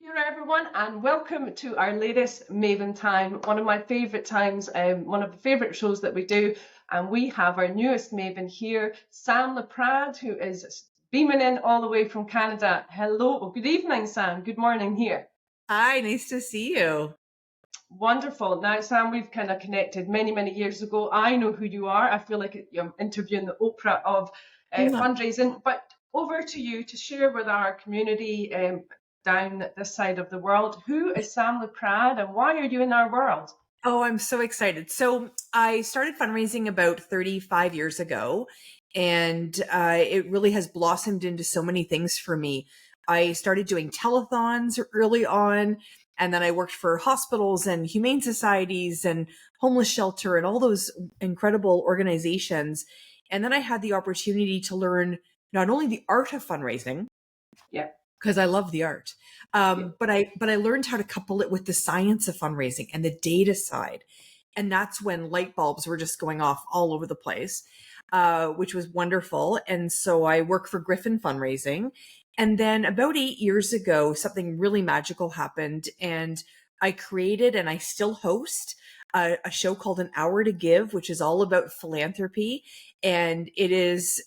Here, everyone, and welcome to our latest Maven Time, one of my favourite times, one of the favourite shows that we do. And we have our newest Maven here, Sam Laprade, who is beaming in all the way from Canada. Hello, well, good evening, Sam. Good morning here. Hi, nice to see you. Wonderful. Now, Sam, we've kind of connected many, many years ago. I know who you are. I feel like I'm interviewing the Oprah of fundraising. But over to you to share with our community down this side of the world. Who is Sam Laprade and why are you in our world? Oh, I'm so excited. So I started fundraising about 35 years ago, and it really has blossomed into so many things for me. I started doing telethons early on, and then I worked for hospitals and humane societies and homeless shelter and all those incredible organizations. And then I had the opportunity to learn not only the art of fundraising, Yeah. because I love the art. Yeah. But I learned how to couple it with the science of fundraising and the data side. And that's when light bulbs were just going off all over the place, which was wonderful. And so I work for Griffin Fundraising. And then about 8 years ago, something really magical happened. And I created and I still host a show called An Hour to Give, which is all about philanthropy. And it is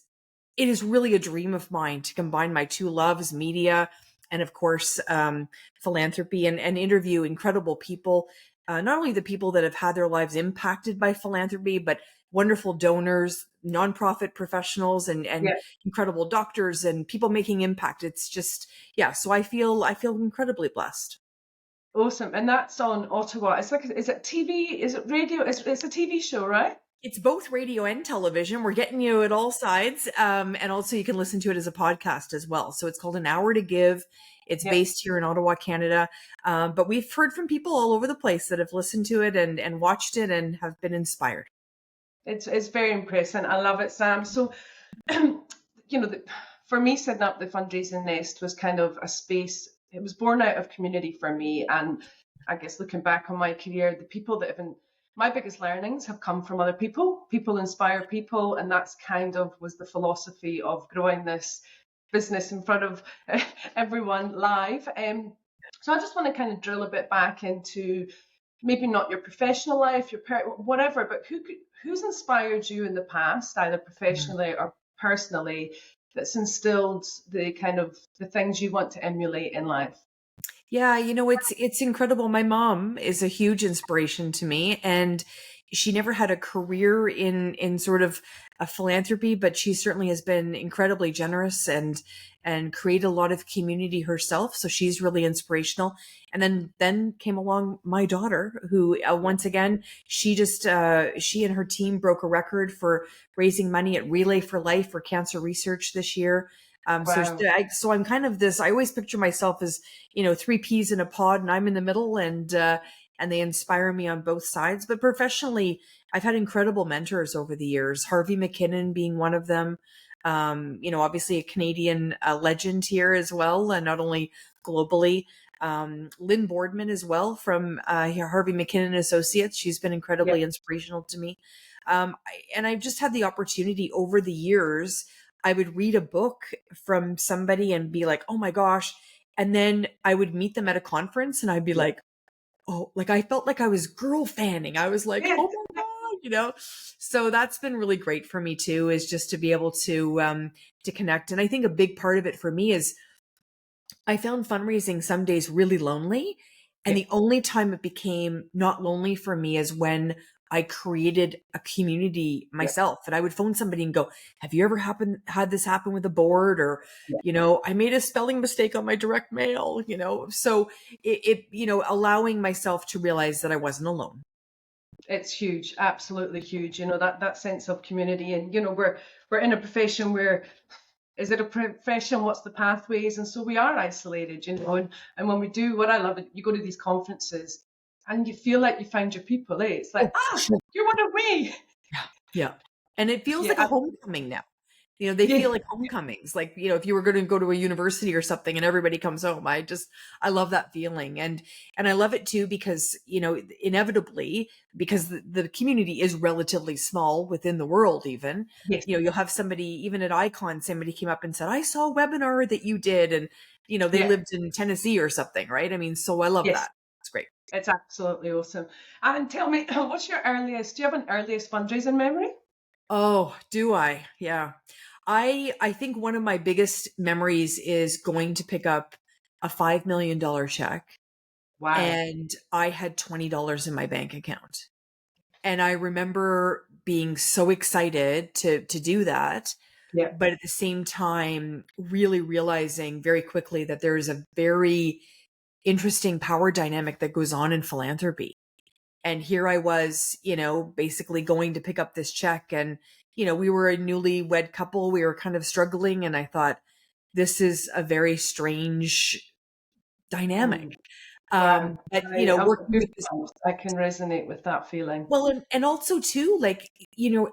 really a dream of mine to combine my two loves, media and, of course, philanthropy, and interview incredible people, not only the people that have had their lives impacted by philanthropy, but wonderful donors, nonprofit professionals, and Yeah. incredible doctors and people making impact. It's just, yeah. So I feel incredibly blessed. Awesome. And that's on Ottawa. It's like, is it TV? Is it radio? It's a TV show, right? It's both radio and television. We're getting you at all sides. And also you can listen to it as a podcast as well. So it's called An Hour to Give. It's Yeah. based here in Ottawa, Canada. But we've heard from people all over the place that have listened to it and watched it and have been inspired. It's very impressive. I love it, Sam. So, for me, setting up the fundraising nest was kind of a space. It was born out of community for me, and I guess looking back on my career, the people that have been my biggest learnings have come from other people. People inspire people, and that's kind of was the philosophy of growing this business in front of everyone live. So I just want to kind of drill a bit back into maybe not your professional life, whatever, but who's inspired you in the past, either professionally or personally, that's instilled the kind of the things you want to emulate in life? Yeah, it's incredible. My mom is a huge inspiration to me, and she never had a career in sort of a philanthropy, but she certainly has been incredibly generous and created a lot of community herself. So she's really inspirational. And then came along my daughter, who once again she and her team broke a record for raising money at Relay for Life for cancer research this year. Wow. So I'm kind of this. I always picture myself as three peas in a pod, and I'm in the middle, and they inspire me on both sides. But professionally, I've had incredible mentors over the years. Harvey McKinnon being one of them. Obviously a Canadian legend here as well, and not only globally. Lynn Boardman as well from Harvey McKinnon Associates. She's been incredibly Yeah. inspirational to me. And I've just had the opportunity over the years. I would read a book from somebody and be like, oh my gosh. And then I would meet them at a conference and I'd be like, oh, like I felt like I was girl fanning. I was like, Yeah. oh my God. So that's been really great for me too, is just to be able to connect. And I think a big part of it for me is I found fundraising some days really lonely. And Yeah. the only time it became not lonely for me is when I created a community Yeah. myself. And I would phone somebody and go, have you ever had this happen with a board? Or, Yeah. I made a spelling mistake on my direct mail, So allowing myself to realize that I wasn't alone. It's huge, absolutely huge. That sense of community, and we're in a profession where is it a profession? What's the pathways? And so we are isolated, and when we do, what I love it, you go to these conferences and you feel like you find your people, eh? It's like, Oh, sure. you're one of me. Yeah. And it feels like a Yeah. homecoming now. They Yeah. feel like homecomings. Like, if you were going to go to a university or something and everybody comes home, I love that feeling. And I love it too, because, inevitably, because the community is relatively small within the world, even, Yes. you'll have somebody, even at Icon, somebody came up and said, I saw a webinar that you did. And they Yeah. lived in Tennessee or something, right? I mean, so I love Yes. that. It's great. It's absolutely awesome. And tell me, what's your earliest? Do you have an earliest fundraising memory? Oh, do I? Yeah. I think one of my biggest memories is going to pick up a $5 million check, Wow. and I had $20 in my bank account. And I remember being so excited to do that, Yeah. but at the same time really realizing very quickly that there is a very interesting power dynamic that goes on in philanthropy. And here I was, basically going to pick up this check, and we were a newlywed couple. We were kind of struggling, and I thought, this is a very strange dynamic. Mm. Wow. But I've got working with this, goosebumps. I can resonate with that feeling. well, and also too, like,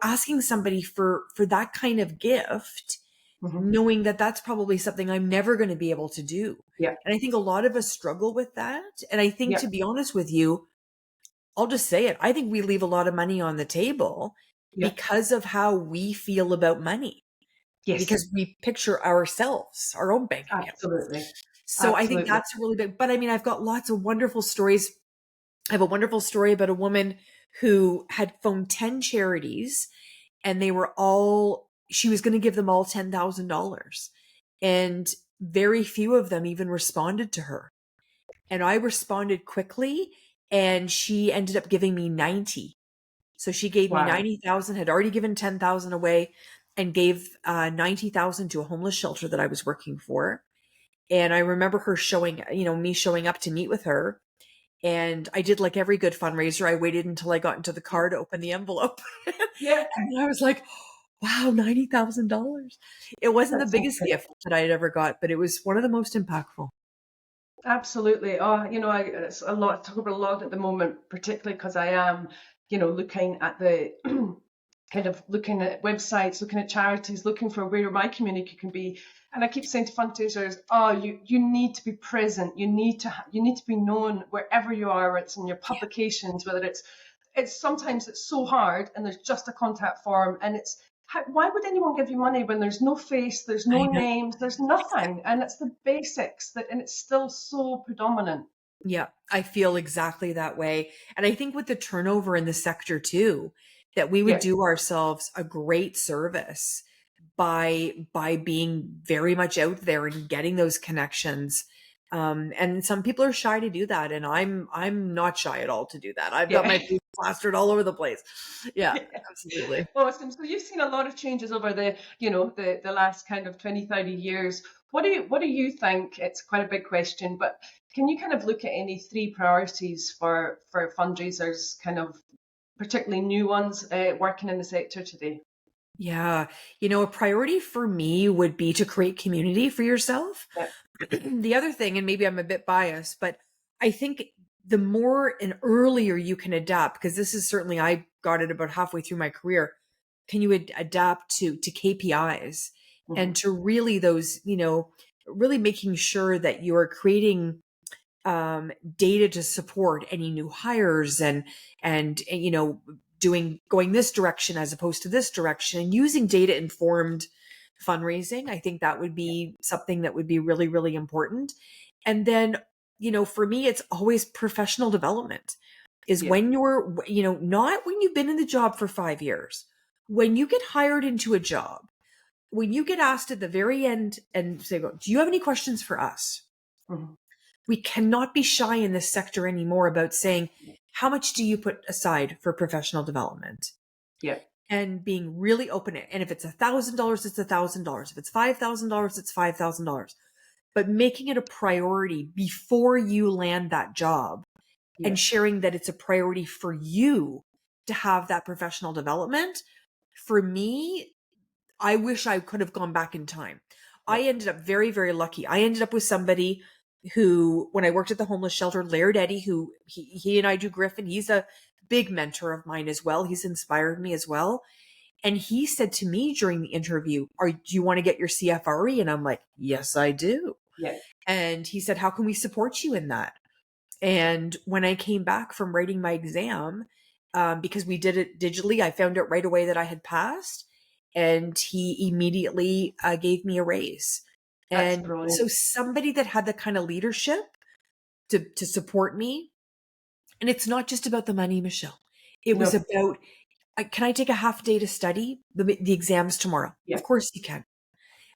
asking somebody for that kind of gift, Hmm. knowing that that's probably something I'm never going to be able to do. Yeah. And I think a lot of us struggle with that. And I think, Yeah. to be honest with you, I'll just say it. I think we leave a lot of money on the table Yeah. because of how we feel about money, Yes. because we picture ourselves, our own bank account. Absolutely. So I think Absolutely. that's really big. But I mean, I've got lots of wonderful stories. I have a wonderful story about a woman who had phoned 10 charities, and she was going to give them all $10,000. And very few of them even responded to her. And I responded quickly, and she ended up giving me 90. So she gave me Wow. 90,000, had already given 10,000 away, and gave 90,000 to a homeless shelter that I was working for. And I remember me showing up to meet with her. And I did like every good fundraiser. I waited until I got into the car to open the envelope. Yeah. And I was like, wow, $90,000. It wasn't the That's biggest incredible. gift that I had ever got, but it was one of the most impactful. Absolutely. Oh, it's a lot. I talk about a lot at the moment, particularly because I am, looking at the kind of looking at websites, looking at charities, looking for where my community can be. And I keep saying to fundraisers, oh, you need to be present. You need to be known wherever you are. Whether it's in your Yeah. publications, whether it's sometimes it's so hard, and there's just a contact form, and why would anyone give you money when there's no face, there's no I know. names, there's nothing, and it's the basics and it's still so predominant. Yeah, I feel exactly that way. And I think with the turnover in the sector too, that we would Yeah, do ourselves a great service by being very much out there and getting those connections. And some people are shy to do that, and I'm not shy at all to do that. I've got yeah. my face plastered all over the place. Yeah, absolutely. Awesome. So you've seen a lot of changes over the last kind of 20, 30 years. What do you think? It's quite a big question, but can you kind of look at any three priorities for fundraisers, kind of particularly new ones working in the sector today? Yeah, a priority for me would be to create community for yourself. Yeah. The other thing, and maybe I'm a bit biased, but I think the more and earlier you can adapt, because this is certainly, I got it about halfway through my career, can you adapt to KPIs Hmm. and to really those, really making sure that you're creating data to support any new hires, and going this direction as opposed to this direction, and using data informed fundraising. I think that would be something that would be really, really important. And then, for me, it's always professional development is Yeah. when you're, not when you've been in the job for 5 years, when you get hired into a job, when you get asked at the very end and say, do you have any questions for us? Hmm. We cannot be shy in this sector anymore about saying, how much do you put aside for professional development? Yeah. And being really open. And if it's $1,000, it's $1,000. If it's $5,000, it's $5,000. But making it a priority before you land that job, Yeah. and sharing that it's a priority for you to have that professional development. For me, I wish I could have gone back in time. Yeah. I ended up very, very lucky. I ended up with somebody who, when I worked at the homeless shelter, Laird Eddie, who he and I do Griffin, he's a big mentor of mine as well. He's inspired me as well. And he said to me during the interview, do you want to get your CFRE? And I'm like, yes, I do. Yeah. And he said, how can we support you in that? And when I came back from writing my exam, because we did it digitally, I found out right away that I had passed, and he immediately gave me a raise. That's And brilliant. so somebody that had the kind of leadership to support me. And it's not just about the money, Michelle. It was No, about, can I take a half day to study the exams tomorrow? yeah, Of course you can,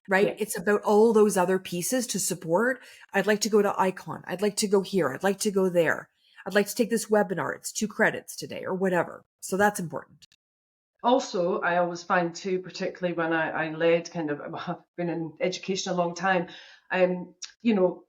right? yeah. It's about all those other pieces to support. I'd like to go to Icon. I'd like to go here. I'd like to go there. I'd like to take this webinar. It's 2 credits today or whatever. So that's important. Also, I always find too, particularly when I led kind of, I've been in education a long time, um, you know,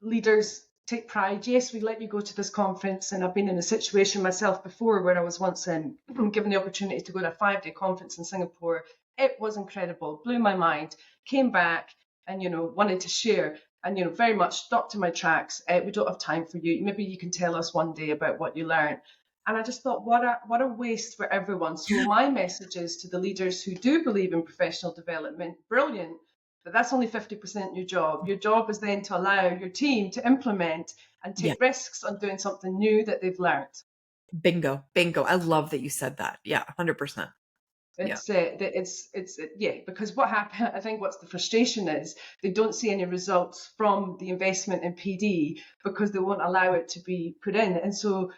leaders take pride. Yes, we let you go to this conference, and I've been in a situation myself before where I was once given the opportunity to go to a 5-day conference in Singapore. It was incredible, blew my mind, came back and, wanted to share. And, very much stopped in my tracks. We don't have time for you. Maybe you can tell us one day about what you learned. And I just thought, what a waste for everyone. So my message is to the leaders who do believe in professional development, brilliant, but that's only 50% your job. Your job is then to allow your team to implement and Yeah. take risks on doing something new that they've learned. Bingo. Bingo. I love that you said that. Yeah. 100%. Yeah. Yeah, because what happened, I think what's the frustration is they don't see any results from the investment in PD because they won't allow it to be put in. And so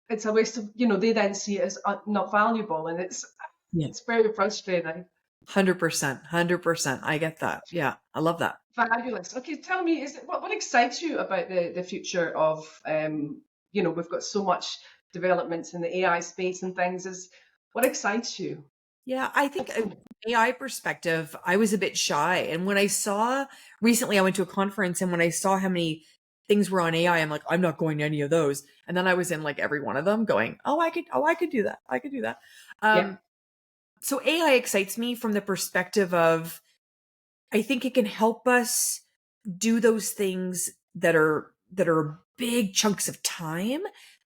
it's a waste of, they then see it as not valuable, and Yeah. it's very frustrating. 100%. 100%. I get that. Yeah. I love that. Fabulous. Okay, tell me, what excites you about the future of, we've got so much developments in the AI space and things. What excites you? Yeah, I think AI perspective, I was a bit shy. And when I saw recently, I went to a conference, and when I saw how many things were on AI, I'm like, I'm not going to any of those. And then I was in like every one of them going, I could do that. I could do that. Yeah. So AI excites me from the perspective of, I think it can help us do those things that are big chunks of time,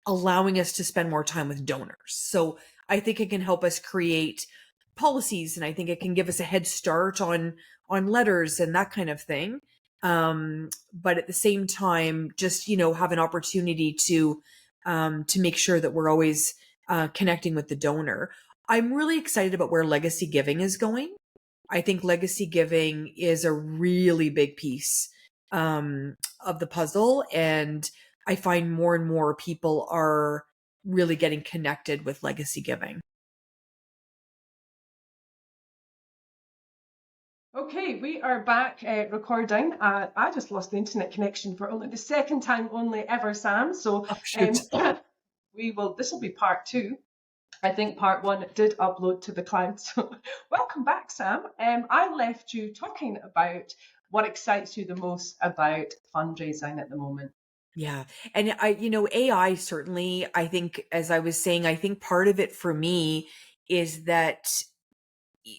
allowing us to spend more time with donors. So I think it can help us create policies, and I think it can give us a head start on letters and that kind of thing. But at the same time, just have an opportunity to make sure that we're always connecting with the donor. I'm really excited about where legacy giving is going. I think legacy giving is a really big piece of the puzzle. And I find more and more people are really getting connected with legacy giving. Okay, we are back recording. I just lost the internet connection for only the second time only ever, Sam. So Oh, shoot. this will be part 2. I think part 1 did upload to the cloud. So welcome back, Sam. I left you talking about what excites you the most about fundraising at the moment. Yeah. And AI certainly, I think, as I was saying, I think part of it for me is that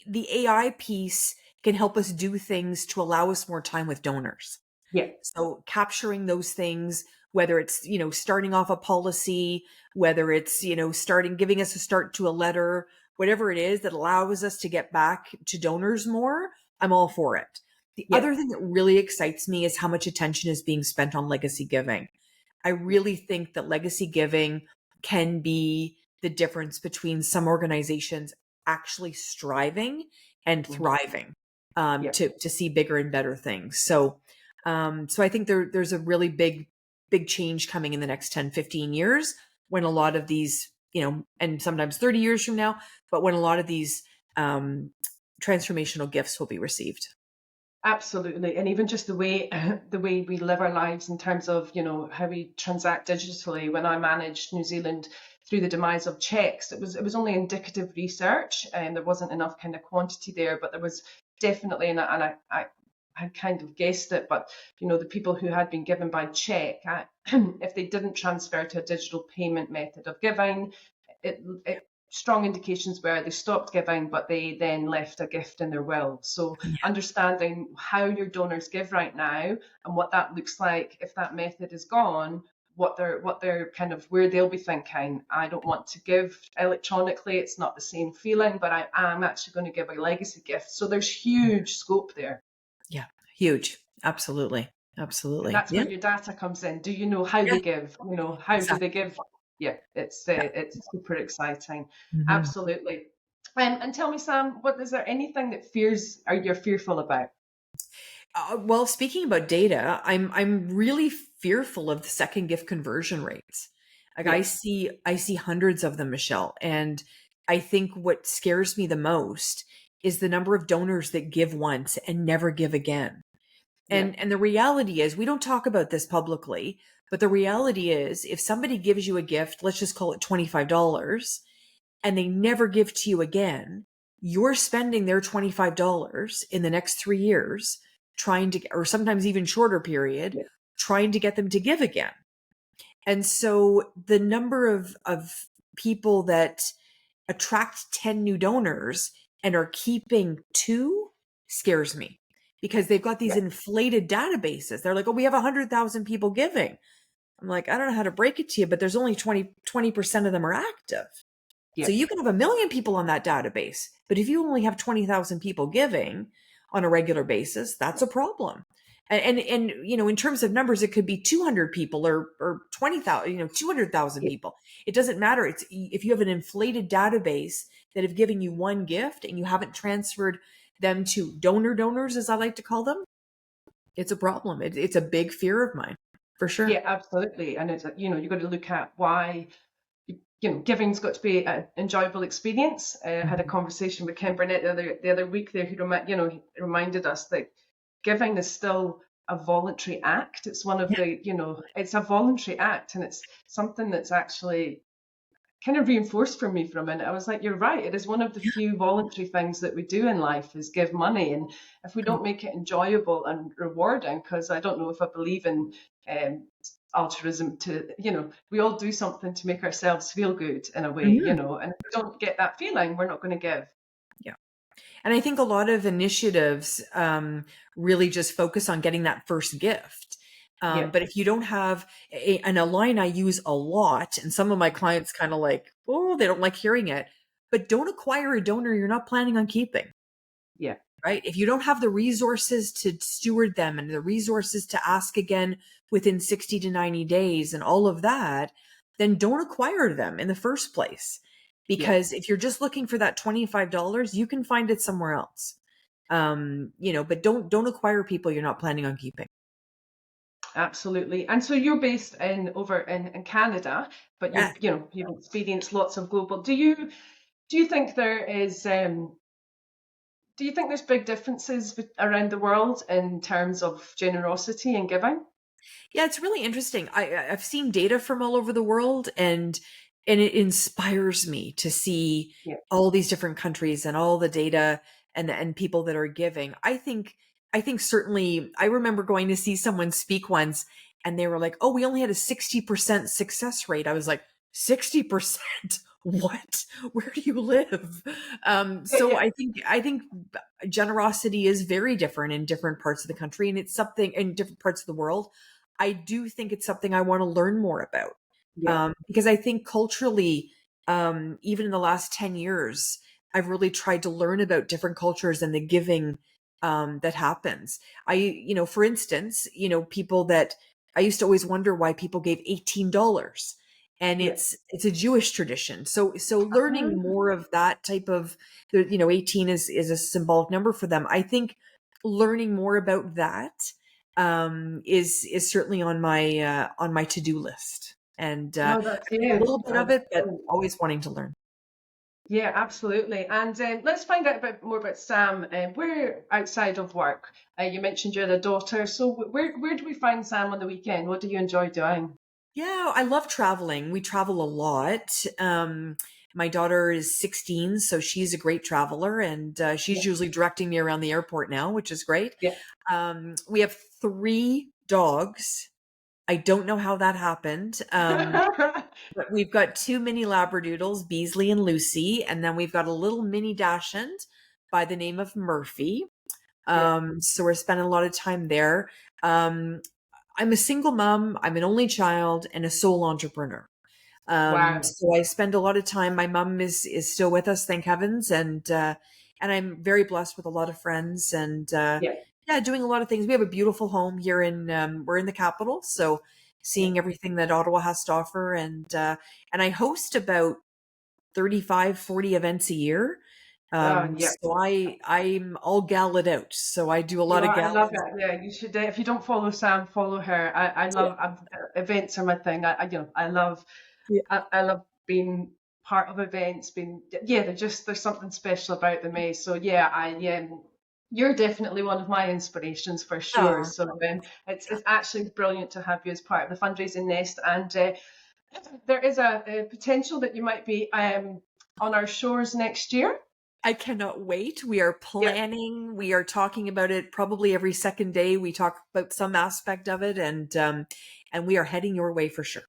the AI piece can help us do things to allow us more time with donors. Yeah, So capturing those things, whether it's, starting off a policy, whether it's, giving us a start to a letter, whatever it is that allows us to get back to donors more, I'm all for it. The yeah, other thing that really excites me is how much attention is being spent on legacy giving. I really think that legacy giving can be the difference between some organizations actually striving and thriving, yeah. to see bigger and better things. So I think there's a really big change coming in the next 10, 15 years, when a lot of these, and sometimes 30 years from now, but when a lot of these transformational gifts will be received. Absolutely, and even just the way the way we live our lives in terms of how we transact digitally. When I managed New Zealand through the demise of checks, it was only indicative research, and there wasn't enough kind of quantity there. But there was definitely, and I had kind of guessed it, but the people who had been given by check, if they didn't transfer to a digital payment method of giving, it strong indications were they stopped giving, but they then left a gift in their will. So understanding how your donors give right now and what that looks like if that method is gone, what they're kind of where they'll be thinking, I don't want to give electronically, it's not the same feeling, but I am actually going to give a legacy gift. So there's huge scope there. Yeah. Huge. Absolutely. And Absolutely. that's Yeah. where your data comes in. Do you know how Yeah. they give? How do they Exactly. give? Yeah, it's Yeah. super exciting. Mhm. Absolutely. And tell me, Sam, what is there anything that fears or you're fearful about? Well, speaking about data, I'm really fearful of the second gift conversion rates. Like Yeah, I see hundreds of them, Michelle, and I think what scares me the most is the number of donors that give once and never give again. yeah, And the reality is we don't talk about this publicly, but the reality is if somebody gives you a gift, let's just call it $25, and they never give to you again, you're spending their $25 in the next 3 years trying to, or sometimes even shorter period, yeah, trying to get them to give again. And so the number of people that attract 10 new donors and are keeping two scares me because they've got these yeah, inflated databases. They're like, oh, we have 100,000 people giving. I'm like, I don't know how to break it to you, but there's only 20% of them are active. yeah, So you can have a million people on that database, but if you only have 20,000 people giving on a regular basis, that's a problem. And you know, in terms of numbers, it could be 200 people or 20,000, you know, 200,000 yeah. people. It doesn't matter. It's if you have an inflated database that have given you one gift and you haven't transferred them to donors, as I like to call them, it's a problem. It's a big fear of mine, for Yeah, sure. absolutely. And it's, you know, you've got to look at why, you know, giving's got to be an enjoyable experience. I had a Mhm. conversation with Ken Burnett the other week there, who you know, he reminded us that giving is still a voluntary act. It's one of Yeah. the, you know, it's a voluntary act, and it's something that's actually kind of reinforced for me for a minute. I was like, you're right. It is one of the few voluntary things that we do in life is give money. And if we don't make it enjoyable and rewarding, because I don't know if I believe in um, altruism to, you know, we all do something to make ourselves feel good in a way, you Mhm. know, and if we don't get that feeling, we're not going to give. Yeah. And I think a lot of initiatives really just focus on getting that first gift. Yeah, But if you don't have and a line I use a lot, and some of my clients kind of like, oh, they don't like hearing it, but don't acquire a donor you're not planning on keeping, yeah, right? If you don't have the resources to steward them and the resources to ask again within 60 to 90 days and all of that, then don't acquire them in the first place. yeah. Because if you're just looking for that $25, you can find it somewhere else. You know, but don't acquire people you're not planning on keeping. Absolutely. And so you're based in over in Canada, but Yeah. you know, you've experienced lots of global. Do you think there is do you think there's big differences around the world in terms of generosity and giving? Yeah, it's really interesting. I've seen data from all over the world, and it inspires me to see Yeah, all these different countries and all the data and people that are giving. I think certainly I remember going to see someone speak once and they were like, "Oh, we only had a 60% success rate." I was like, "60%? What? Where do you live?" yeah, So yeah, I think generosity is very different in different parts of the country, and it's something in different parts of the world. I do think it's something I want to learn more about. yeah, Because I think culturally, even in the last 10 years, I've really tried to learn about different cultures and the giving that happens. You know, for instance, you know, people that I used to always wonder why people gave $18, and yeah. it's a Jewish tradition. So learning Ah, more of that type of, you know, 18 is a symbolic number for them. I think learning more about that is certainly on my to-do list, and no, that's a yeah. little bit Oh, of that's it, but brilliant. always wanting to learn. Yeah, absolutely. And let's find out a bit more about Sam. Where outside of work, you mentioned you had a daughter. So where do we find Sam on the weekend? What do you enjoy doing? Yeah, I love traveling. We travel a lot. My daughter is 16, so she's a great traveler, and Yeah, she's usually directing me around the airport now, which is great. yeah. We have 3 dogs. I don't know how that happened. But we've got 2 mini Labradoodles, Beasley and Lucy, and then we've got a little mini Dachshund by the name of Murphy. Yeah. So we're spending a lot of time there. Um, I'm a single mom. I'm an only child and a sole entrepreneur. Wow. So I spend a lot of time. My mom is still with us, thank heavens, and I'm very blessed with a lot of friends and Yeah, yeah, doing a lot of things. We have a beautiful home here in we're in the capital, so yeah, seeing everything that Ottawa has to offer, and I host about 35, 40 events a year. Yeah. So I'm all galled out. So I do a lot You of are, I love gallons. it. Yeah, you should. If you don't follow Sam, follow her. I love events are my thing. I love Yeah. I love being part of events. Being yeah, there's something special about them. So yeah, you're definitely one of my inspirations for sure. Oh, So it's actually brilliant to have you as part of the fundraising nest, and there is a potential that you might be on our shores next year. I cannot wait. We are planning. We are talking about it probably every second day. We talk about some aspect of it, and we are heading your way for sure.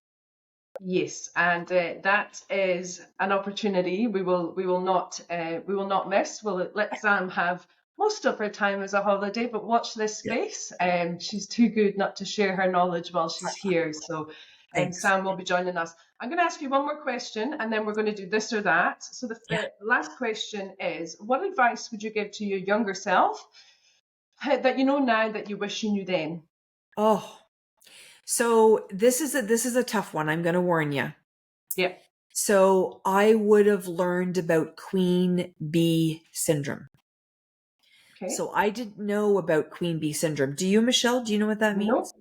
Yes, and that is an opportunity we will not miss. We'll let Sam have most of her time as a holiday, but watch this Yeah. space. She's too good not to share her knowledge while she's here. So, Thanks. Sam will be joining us. I'm going to ask you one more question, and then we're going to do this or that. So Yeah. the last question is: what advice would you give to your younger self that you know now that you wish you knew then? Oh, so this is a tough one. I'm going to warn you. Yeah. So I would have learned about queen bee syndrome. Okay. So I didn't know about queen bee syndrome. Do you, Michelle? Do you know what that No. means?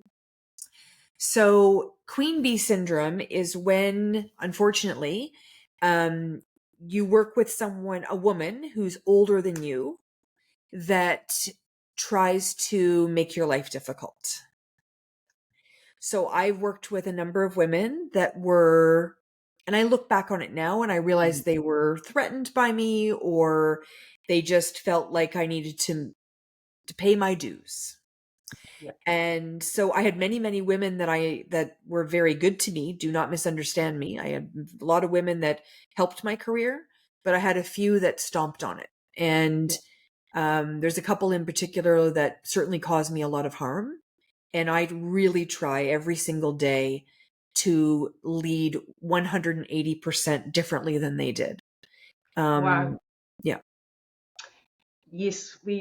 So queen bee syndrome is when, unfortunately, um, you work with someone, a woman who's older than you, that tries to make your life difficult. So I've worked with a number of women that were, and I look back on it now and I realize they were threatened by me, or they just felt like I needed to pay my dues. Yeah. And so I had many, many women that were very good to me. Do not misunderstand me. I had a lot of women that helped my career, but I had a few that stomped on it. And Yeah. there's a couple in particular that certainly caused me a lot of harm. And I'd really try every single day to lead 180% differently than they did. Wow. Yeah. Yes, we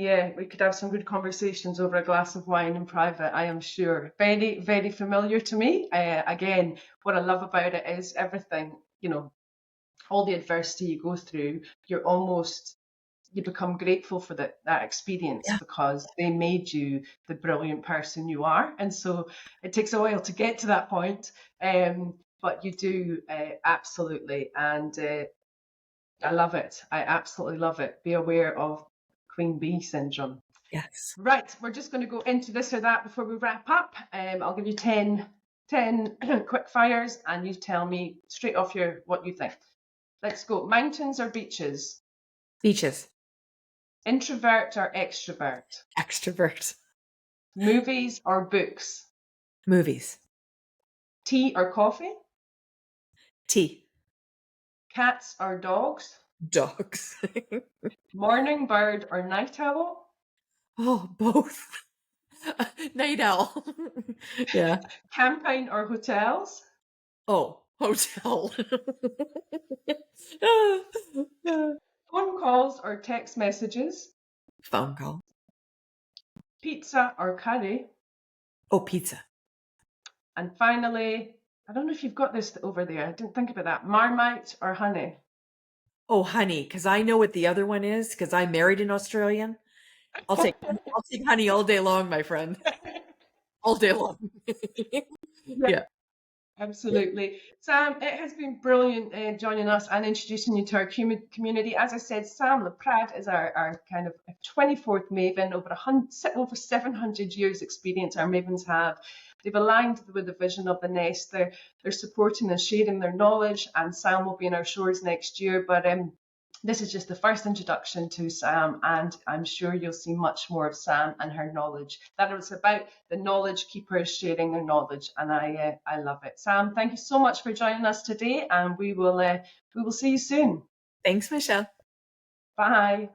could have some good conversations over a glass of wine in private, I am sure. Very, very familiar to me. Again, what I love about it is everything, all the adversity you go through, you become grateful for that experience Yeah. because they made you the brilliant person you are. And so it takes a while to get to that point, but you do absolutely. And I love it. I absolutely love it. Be aware of queen bee syndrome. Yes. Right, we're just going to go into this or that before we wrap up. I'll give you 10 quick fires and you tell me straight off what you think. Let's go. Mountains or beaches? Beaches. Introvert or extrovert? Extrovert. Movies or books? Movies. Tea or coffee? Tea. Cats or dogs? Dogs. Morning bird or night owl? Oh, both. Night owl. Yeah. Camping or hotels? Oh, hotel. Phone calls or text messages? Phone call. Pizza or curry? Oh, pizza. And finally, I don't know if you've got this over there. I didn't think about that. Marmite or honey? Oh, honey, because I know what the other one is, because I married an Australian. I'll take honey all day long, my friend. All day long. Yeah, Yeah. absolutely. Sam, it has been brilliant joining us and introducing you to our community. As I said, Sam Laprade is our kind of 24th Maven, over 700 years experience our Mavens have. They've aligned with the vision of the nest. They're supporting and sharing their knowledge, and Sam will be in our shores next year. But this is just the first introduction to Sam, and I'm sure you'll see much more of Sam and her knowledge. That was about the knowledge keepers sharing their knowledge, and I love it. Sam, thank you so much for joining us today, and we will see you soon. Thanks, Michelle. Bye.